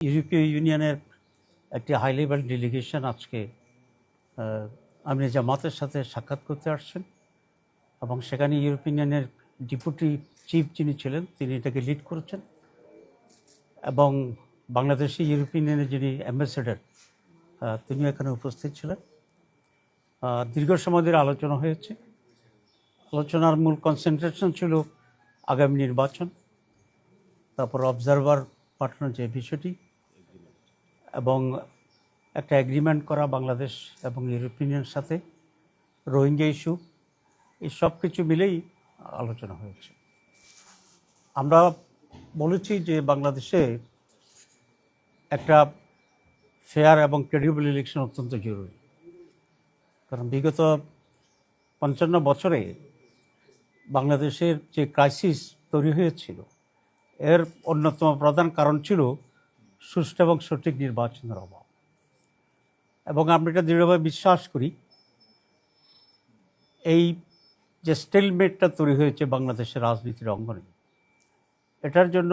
ইউরোপীয় ইউনিয়নের একটি হাই লেভেল ডেলিগেশন আজকে আমির জামাতের সাথে সাক্ষাৎ করতে আসছেন এবং সেখানে ইউরোপীয় ইউনিয়নের ডেপুটি চিফ যিনি ছিলেন তিনি এটাকে লিড করেছেন এবং বাংলাদেশি ইউরোপীয় ইউনিয়নের যিনি অ্যাম্বাসেডর তিনিও এখানে উপস্থিত ছিলেন। দীর্ঘ সময় ধরে আলোচনা হয়েছে। আলোচনার মূল কনসেন্ট্রেশন ছিল আগামী নির্বাচন, তারপর অবজারভার পাঠানোর যে বিষয়টি এবং একটা এগ্রিমেন্ট করা বাংলাদেশ এবং ইউরোপীয় ইউনিয়নের সাথে, রোহিঙ্গা ইস্যু, এই সব কিছু মিলেই আলোচনা হয়েছে। আমরা বলেছি যে বাংলাদেশে একটা ফেয়ার এবং ক্রেডিবল ইলেকশন অত্যন্ত জরুরি, কারণ বিগত 55 বছরে বাংলাদেশের যে ক্রাইসিস তৈরি হয়েছিল এর অন্যতম প্রধান কারণ ছিল সুষ্ঠু এবং সঠিক নির্বাচনের অভাব। এবং আমরা এটা দৃঢ়ভাবে বিশ্বাস করি এই যে স্টেলমেটটা তৈরি হয়েছে বাংলাদেশের রাজনীতির অঙ্গনে, এটার জন্য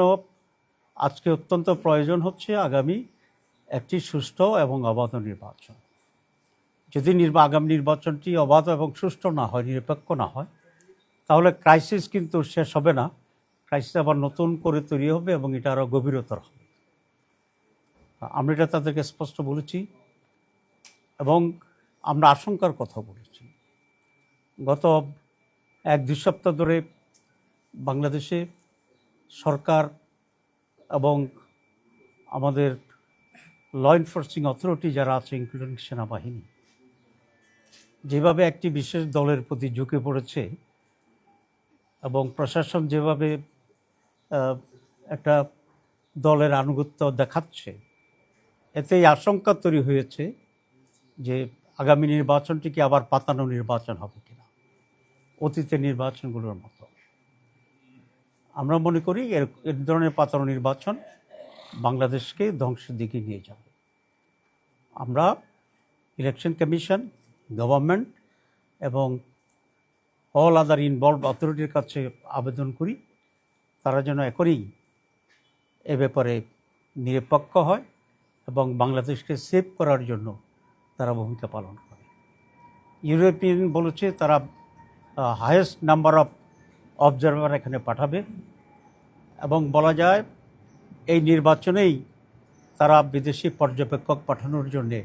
আজকে অত্যন্ত প্রয়োজন হচ্ছে আগামী একটি সুষ্ঠু এবং অবাধ নির্বাচন। যদি আগামী নির্বাচনটি অবাধ এবং সুষ্ঠু না হয়, নিরপেক্ষ না হয়, তাহলে ক্রাইসিস কিন্তু শেষ হবে না, ক্রাইসিস আবার নতুন করে তৈরি হবে এবং এটা আরও গভীরতর হবে। আমরা এটা তাদেরকে স্পষ্ট বলেছি এবং আমরা আশঙ্কার কথা বলেছি। গত 1-2 সপ্তাহ ধরে বাংলাদেশে সরকার এবং আমাদের ল এনফোর্সিং অথরিটি যারা আছে, ইনক্লুডিং সেনাবাহিনী, যেভাবে একটি বিশেষ দলের প্রতি ঝুঁকে পড়েছে এবং প্রশাসন যেভাবে একটা দলের আনুগত্য দেখাচ্ছে, এতেই আশঙ্কা তৈরি হয়েছে যে আগামী নির্বাচনটি কি আবার পাতানো নির্বাচন হবে কিনা, অতীতের নির্বাচনগুলোর মতো। আমরা মনে করি এর ধরনের পাতানো নির্বাচন বাংলাদেশকে ধ্বংসের দিকে নিয়ে যাবে। আমরা ইলেকশন কমিশন, গভর্নমেন্ট এবং অল আদার ইনভলভড অথরিটির কাছে আবেদন করি তারা যেন এখনই এ ব্যাপারে নিরপেক্ষ হয় এবং বাংলাদেশকে সেভ করার জন্য তারা ভূমিকা পালন করে। ইউরোপিয়ান বলেছে তারা হায়েস্ট নাম্বার অফ অবজারভার এখানে পাঠাবে এবং বলা যায় এই নির্বাচনেই তারা বিদেশি পর্যবেক্ষক পাঠানোর জন্যে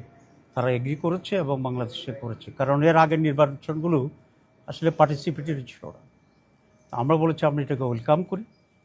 তারা এগ্রি করেছে এবং বাংলাদেশে করেছে, কারণ এর আগের নির্বাচনগুলো আসলে পার্টিসিপেটরি ছিল না। আমরা বলেছি আমরা এটাকে ওয়েলকাম করি।